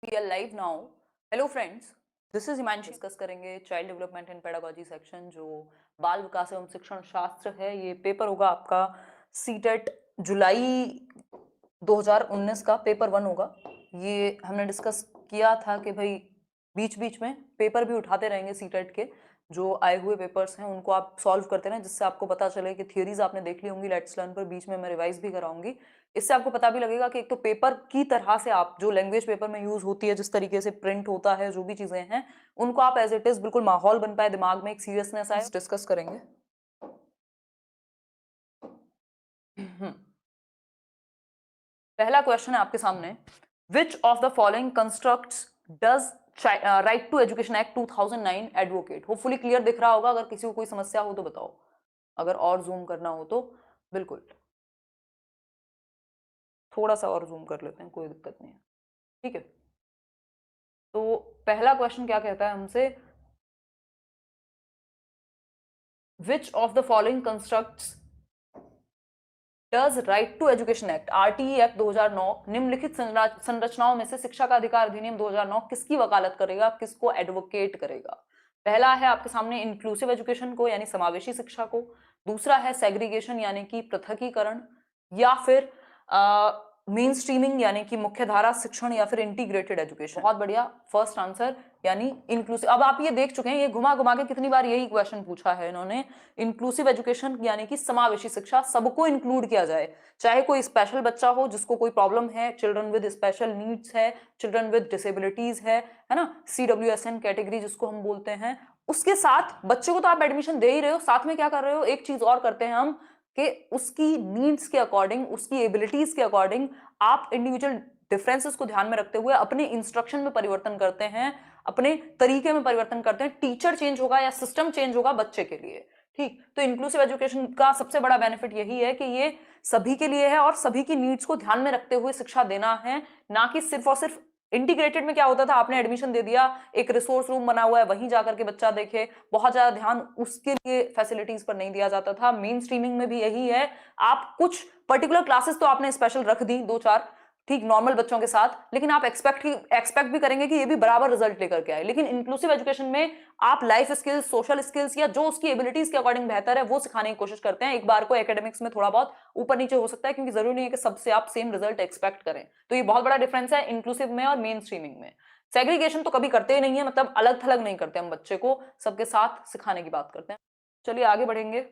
We are live now. Hello friends, this is Himanshu. Discuss करेंगे child development and pedagogy section जो बाल विकास एवं शिक्षण शास्त्र है। ये पेपर होगा आपका सीटेट जुलाई 2019 का पेपर 1 होगा। ये हमने डिस्कस किया था कि भाई बीच बीच में पेपर भी उठाते रहेंगे सीटेट के। जो आए हुए पेपर्स हैं उनको आप सॉल्व करते रहें, जिससे आपको पता चले कि थियरीज आपने देख ली होंगी लेट्स लर्न पर, बीच में मैं रिवाइज भी कराऊंगी। इससे आपको पता भी लगेगा कि एक तो पेपर की तरह से आप जो लैंग्वेज पेपर में यूज होती है, जिस तरीके से प्रिंट होता है, जो भी चीजें हैं उनको आप एज इट इज बिल्कुल माहौल बन पाए, दिमाग में एक सीरियसनेस आए, डिस्कस करेंगे। पहला क्वेश्चन है आपके सामने, which of the following constructs does right to education act 2009 advocate. Hopefully clear दिख रहा होगा। अगर किसी को कोई समस्या हो तो बताओ, अगर और जूम करना हो तो। बिल्कुल, थोड़ा सा और जूम कर लेते हैं, कोई दिक्कत नहीं है, ठीक है। तो पहला क्वेश्चन क्या कहता है हमसे, which of the following constructs does right to education act, RTE act 2009 निम्नलिखित संरचनाओं में से शिक्षा का अधिकार अधिनियम 2009 किसकी वकालत करेगा, किसको एडवोकेट करेगा। पहला है आपके सामने इंक्लूसिव एजुकेशन को, यानी समावेशी शिक्षा को। दूसरा है सेग्रीगेशन यानी कि पृथकीकरण, या फिर मेन स्ट्रीमिंग यानी कि मुख्यधारा शिक्षण, या फिर इंटीग्रेटेड एजुकेशन। बहुत बढ़िया, फर्स्ट आंसर यानी इंक्लूसिव। अब आप ये देख चुके हैं, ये घुमा घुमा के कितनी बार यही क्वेश्चन पूछा है इन्होंने। इंक्लूसिव एजुकेशन यानी कि समावेशी शिक्षा, सबको इंक्लूड किया जाए, चाहे कोई स्पेशल बच्चा हो जिसको कोई प्रॉब्लम है, चिल्ड्रन विद स्पेशल नीड्स है, चिल्ड्रन विद डिसेबिलिटीज है ना, CWSN कैटेगरी जिसको हम बोलते हैं, उसके साथ बच्चे को तो आप एडमिशन दे ही रहे हो, साथ में क्या कर रहे हो, एक चीज और करते हैं हम कि उसकी नीड्स के अकॉर्डिंग, उसकी एबिलिटीज के अकॉर्डिंग आप इंडिविजुअल डिफरेंसेस को ध्यान में रखते हुए अपने इंस्ट्रक्शन में परिवर्तन करते हैं, अपने तरीके में परिवर्तन करते हैं। टीचर चेंज होगा या सिस्टम चेंज होगा बच्चे के लिए, ठीक। तो इंक्लूसिव एजुकेशन का सबसे बड़ा बेनिफिट यही है कि ये सभी के लिए है और सभी की नीड्स को ध्यान में रखते हुए शिक्षा देना है, ना कि सिर्फ और सिर्फ। इंटीग्रेटेड में क्या होता था, आपने एडमिशन दे दिया, एक रिसोर्स रूम बना हुआ है, वहीं जाकर के बच्चा देखे, बहुत ज्यादा ध्यान उसके लिए फैसिलिटीज पर नहीं दिया जाता था। मेन स्ट्रीमिंग में भी यही है, आप कुछ पर्टिकुलर क्लासेस तो आपने स्पेशल रख दी, 2-4, ठीक, नॉर्मल बच्चों के साथ, लेकिन आप एक्सपेक्ट भी करेंगे कि ये भी बराबर रिजल्ट लेकर के आए। लेकिन इंक्लूसिव एजुकेशन में आप लाइफ स्किल्स, सोशल स्किल्स, या जो उसकी एबिलिटीज के अकॉर्डिंग बेहतर है वो सिखाने की कोशिश करते हैं। एक बार को एकेडमिक्स में थोड़ा बहुत ऊपर नीचे हो सकता है, क्योंकि जरूरी नहीं है कि सबसे आप सेम रिजल्ट एक्सपेक्ट करें। तो ये बहुत बड़ा डिफरेंस है इंक्लूसिव में और मेन स्ट्रीमिंग में। सेग्रीगेशन तो कभी करते ही नहीं है, मतलब अलग थलग नहीं करते हम, बच्चे को सबके साथ सिखाने की बात करते हैं। चलिए आगे बढ़ेंगे।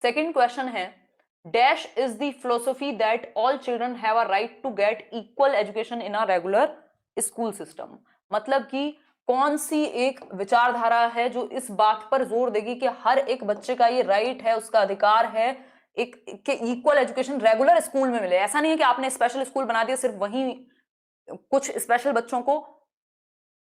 सेकेंड क्वेश्चन है, dash is the philosophy that all children have a right to get equal education in a regular school system. मतलब कि कौन सी एक विचारधारा है जो इस बात पर जोर देगी कि हर एक बच्चे का ये राइट है, उसका अधिकार है एक के इक्वल एजुकेशन रेगुलर स्कूल में मिले। ऐसा नहीं है कि आपने स्पेशल स्कूल बना दिया, सिर्फ वहीं कुछ स्पेशल बच्चों को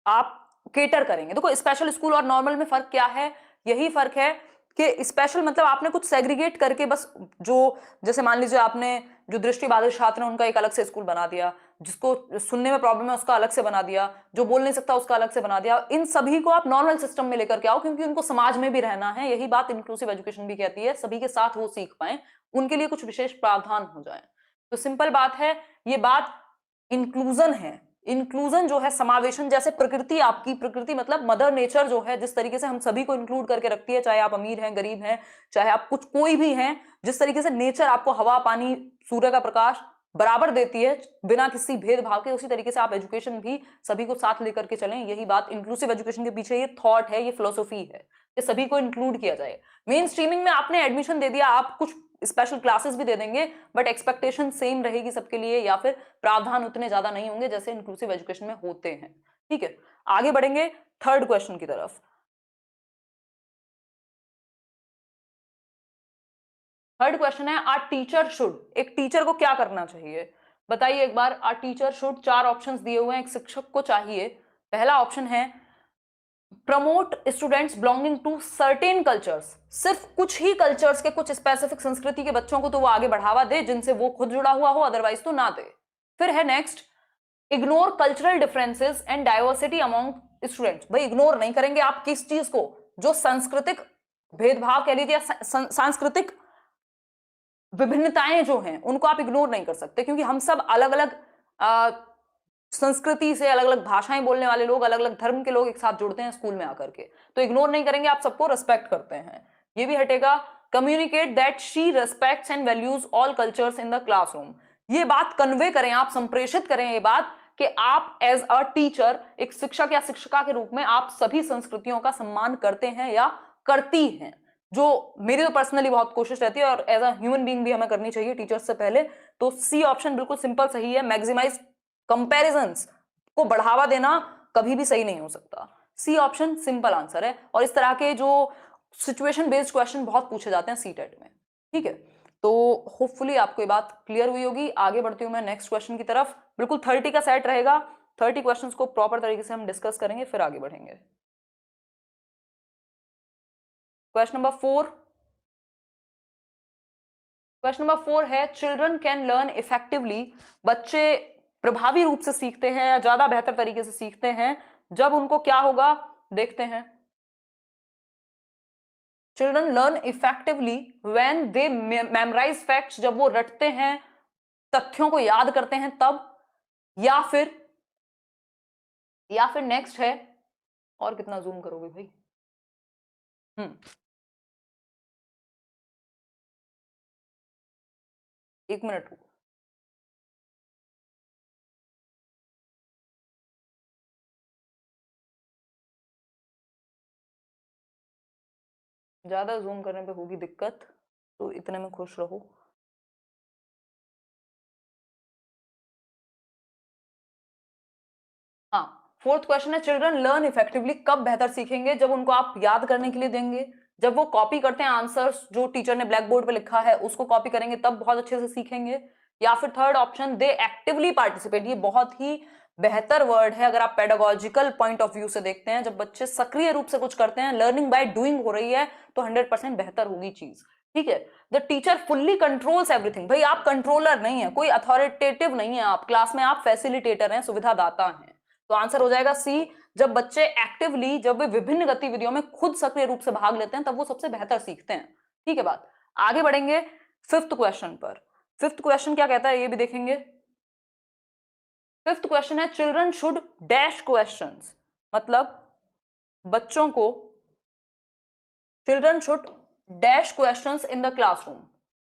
आप केटर करेंगे। देखो स्पेशल स्कूल और नॉर्मल में फर्क क्या है, यही फर्क है कि स्पेशल मतलब आपने कुछ सेग्रीगेट करके बस, जो जैसे मान लीजिए आपने जो दृष्टिबाधित छात्र है उनका एक अलग से स्कूल बना दिया, जिसको सुनने में प्रॉब्लम है उसका अलग से बना दिया, जो बोल नहीं सकता उसका अलग से बना दिया। इन सभी को आप नॉर्मल सिस्टम में लेकर के आओ, क्योंकि उनको समाज में भी रहना है। यही बात इंक्लूसिव एजुकेशन भी कहती है, सभी के साथ वो सीख पाए, उनके लिए कुछ विशेष प्रावधान हो जाए। तो सिंपल बात है, ये बात इंक्लूजन है। इंक्लूजन जो है समावेशन, जैसे प्रकृति, आपकी प्रकृति मतलब मदर नेचर जो है, जिस तरीके से हम सभी को इंक्लूड करके रखती है, चाहे आप अमीर हैं, गरीब हैं, चाहे आप कुछ कोई भी हैं, जिस तरीके से नेचर आपको हवा, पानी, सूर्य का प्रकाश बराबर देती है बिना किसी भेदभाव के, उसी तरीके से आप एजुकेशन भी सभी को साथ लेकर के चलें। यही बात इंक्लूसिव एजुकेशन के पीछे ये थॉट है, ये फिलोसफी है कि सभी को इंक्लूड किया जाए। मेन स्ट्रीमिंग में आपने एडमिशन दे दिया, आप कुछ स्पेशल क्लासेस भी दे देंगे, बट एक्सपेक्टेशन सेम रहेगी सबके लिए, या फिर प्रावधान उतने ज्यादा नहीं होंगे जैसे इंक्लूसिव एजुकेशन में होते हैं, ठीक है। आगे बढ़ेंगे थर्ड क्वेश्चन की तरफ। थर्ड क्वेश्चन है, आर टीचर शुड, एक टीचर को क्या करना चाहिए, बताइए एक बार। आर टीचर शुड, चार ऑप्शंस दिए हुए हैं, एक शिक्षक को चाहिए। पहला ऑप्शन है promote students belonging to certain cultures, सिर्फ कुछ ही कल्चर्स के, कुछ स्पेसिफिक संस्कृति के बच्चों को तो वो आगे बढ़ावा दे जिनसे वो खुद जुड़ा हुआ हो, अदरवाइज तो ना दे। फिर है next, ignore cultural differences and diversity among students. भाई इग्नोर नहीं करेंगे आप किस चीज को, जो सांस्कृतिक भेदभाव कह लीजिए, सांस्कृतिक विभिन्नताएं जो हैं उनको आप इग्नोर नहीं कर सकते, क्योंकि हम सब अलग अलग संस्कृति से, अलग अलग भाषाएं बोलने वाले लोग, अलग अलग धर्म के लोग एक साथ जुड़ते हैं स्कूल में आकर के, तो इग्नोर नहीं करेंगे, आप सबको रेस्पेक्ट करते हैं, ये भी हटेगा। Communicate that she respects and values all cultures in the classroom, ये बात कन्वे करें, आप संप्रेषित करें ये बात कि आप एज अ टीचर, एक शिक्षक या शिक्षिका के रूप में आप सभी संस्कृतियों का सम्मान करते हैं या करती हैं, जो मेरी तो पर्सनली बहुत कोशिश रहती है और एज अ ह्यूमन बीइंग भी हमें करनी चाहिए टीचर्स से पहले। तो सी ऑप्शन बिल्कुल सिंपल सही है। मैक्सिमाइज कंपैरिजंस को बढ़ावा देना कभी भी सही नहीं हो सकता। सी ऑप्शन सिंपल आंसर है। और इस तरह के जो सिचुएशन बेस्ड क्वेश्चन बहुत पूछे जाते हैं सीटेट में, ठीक है। तो होपफुली आपको ये बात क्लियर हुई होगी। आगे बढ़ती हूं मैं नेक्स्ट क्वेश्चन की तरफ। बिल्कुल 30 का सेट रहेगा, 30 क्वेश्चंस को प्रॉपर तरीके से हम डिस्कस करेंगे, फिर आगे बढ़ेंगे। क्वेश्चन नंबर 4, क्वेश्चन नंबर 4 है चिल्ड्रन कैन लर्न इफेक्टिवली, बच्चे प्रभावी रूप से सीखते हैं या ज्यादा बेहतर तरीके से सीखते हैं जब उनको क्या होगा, देखते हैं। Children learn effectively when they memorise facts, जब वो रटते हैं, तथ्यों को याद करते हैं तब, या फिर नेक्स्ट है, और कितना जूम करोगे भाई, एक मिनट रुको। ज्यादा जूम करने पे होगी दिक्कत, तो इतने में खुश रहो। हाँ, फोर्थ क्वेश्चन है चिल्ड्रन लर्न इफेक्टिवली कब बेहतर सीखेंगे, जब उनको आप याद करने के लिए देंगे, जब वो कॉपी करते हैं आंसर्स जो टीचर ने ब्लैक बोर्ड पे लिखा है उसको कॉपी करेंगे तब बहुत अच्छे से सीखेंगे, या फिर थर्ड ऑप्शन दे एक्टिवली पार्टिसिपेट। ये बहुत ही बेहतर वर्ड है अगर आप पेडागोजिकल पॉइंट ऑफ व्यू से देखते हैं, जब बच्चे सक्रिय रूप से कुछ करते हैं, लर्निंग बाय डूइंग हो रही है, तो 100% बेहतर होगी चीज, ठीक है। The teacher fully controls everything, भाई आप कंट्रोलर नहीं है, कोई अथॉरिटेटिव नहीं है आप क्लास में, आप फैसिलिटेटर हैं, सुविधादाता हैं। तो आंसर हो जाएगा सी, जब बच्चे एक्टिवली, जब वे विभिन्न गतिविधियों में खुद सक्रिय रूप से भाग लेते हैं तब वो सबसे बेहतर सीखते हैं, ठीक है बात। आगे बढ़ेंगे फिफ्थ क्वेश्चन पर। फिफ्थ क्वेश्चन क्या कहता है ये भी देखेंगे। फिफ्थ क्वेश्चन है चिल्ड्रन शुड डैश क्वेश्चंस, मतलब बच्चों को, children should dash questions in the classroom,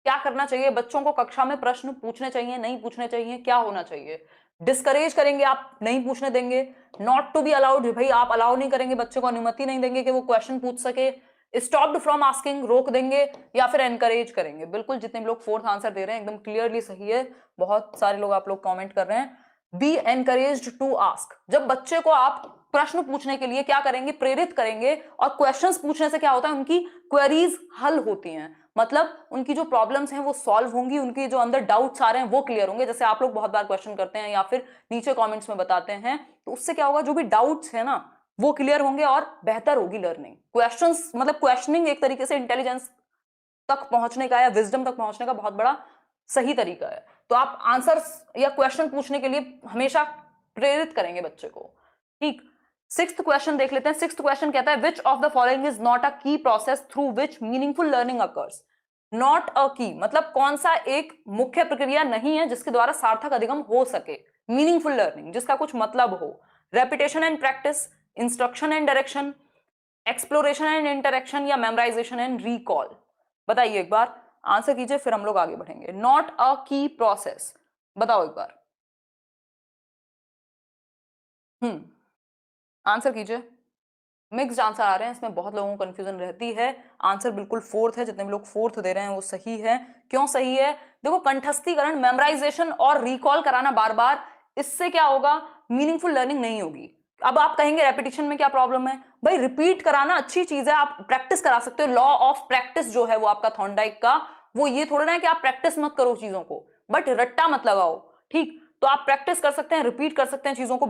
क्या करना चाहिए बच्चों को, कक्षा में प्रश्न पूछने चाहिए, नहीं पूछने चाहिए, क्या होना चाहिए। डिस्करेज करेंगे, आप नहीं पूछने देंगे। नॉट टू बी अलाउड, भाई आप अलाउ नहीं करेंगे, बच्चे को अनुमति नहीं देंगे कि वो क्वेश्चन पूछ सके। स्टॉप्ड फ्रॉम आस्किंग, रोक देंगे, या फिर एनकरेज करेंगे। बिल्कुल जितने भी लोग फोर्थ आंसर दे रहे हैं एकदम क्लियरली सही है, बहुत सारे लोग आप लोग कमेंट कर रहे हैं। बी एनकरेज्ड टू आस्क, जब बच्चे को आप प्रश्न पूछने के लिए क्या करेंगे, प्रेरित करेंगे, और क्वेश्चंस पूछने से क्या होता है, उनकी क्वेरीज हल होती हैं, मतलब उनकी जो प्रॉब्लम्स हैं वो सॉल्व होंगी, उनके जो अंदर डाउट्स आ रहे हैं वो क्लियर होंगे। जैसे आप लोग बहुत बार क्वेश्चन करते हैं या फिर नीचे कमेंट्स में बताते हैं, तो उससे क्या होगा, जो भी डाउट्स है ना वो क्लियर होंगे और बेहतर होगी लर्निंग। क्वेश्चंस मतलब क्वेश्चनिंग एक तरीके से इंटेलिजेंस तक पहुंचने का या विजडम तक पहुंचने का बहुत बड़ा सही तरीका है। तो आप आंसर्स या क्वेश्चन पूछने के लिए हमेशा प्रेरित करेंगे बच्चे को, ठीक। सिक्स्थ क्वेश्चन देख लेते हैं। सिक्स्थ क्वेश्चन कहता है which of the following is not a key process through which meaningful learning occurs. Not a key मतलब कौन सा एक मुख्य प्रक्रिया नहीं है जिसके द्वारा सार्थक अधिगम हो सके, मीनिंगफुल लर्निंग जिसका कुछ मतलब हो। Repetition and practice, instruction and direction, exploration and interaction, या मेमोराइजेशन एंड रिकॉल। बताइए एक बार, आंसर कीजिए, फिर हम लोग आगे बढ़ेंगे। नॉट अ की प्रोसेस, बताओ एक बार। आंसर कीजिए। मिक्स्ड आंसर आ रहे हैं, इसमें बहुत लोगों को कंफ्यूजन रहती है। आंसर बिल्कुल फोर्थ है, जितने भी लोग फोर्थ दे रहे हैं वो सही है। क्यों सही है, देखो कंठस्थीकरण, मेमोराइजेशन और रिकॉल कराना बार बार, इससे क्या होगा, मीनिंगफुल लर्निंग नहीं होगी। अब आप कहेंगे रेपिटेशन में क्या प्रॉब्लम है, भाई रिपीट कराना अच्छी चीज है, आप प्रैक्टिस करा सकते हो। लॉ ऑफ प्रैक्टिस जो है वो आपका थॉर्नडाइक का, वो ये थोड़ा ना है कि आप प्रैक्टिस मत करो चीजों को, बट रट्टा मत लगाओ, ठीक। तो आप प्रैक्टिस कर सकते हैं, रिपीट कर सकते हैं चीजों को।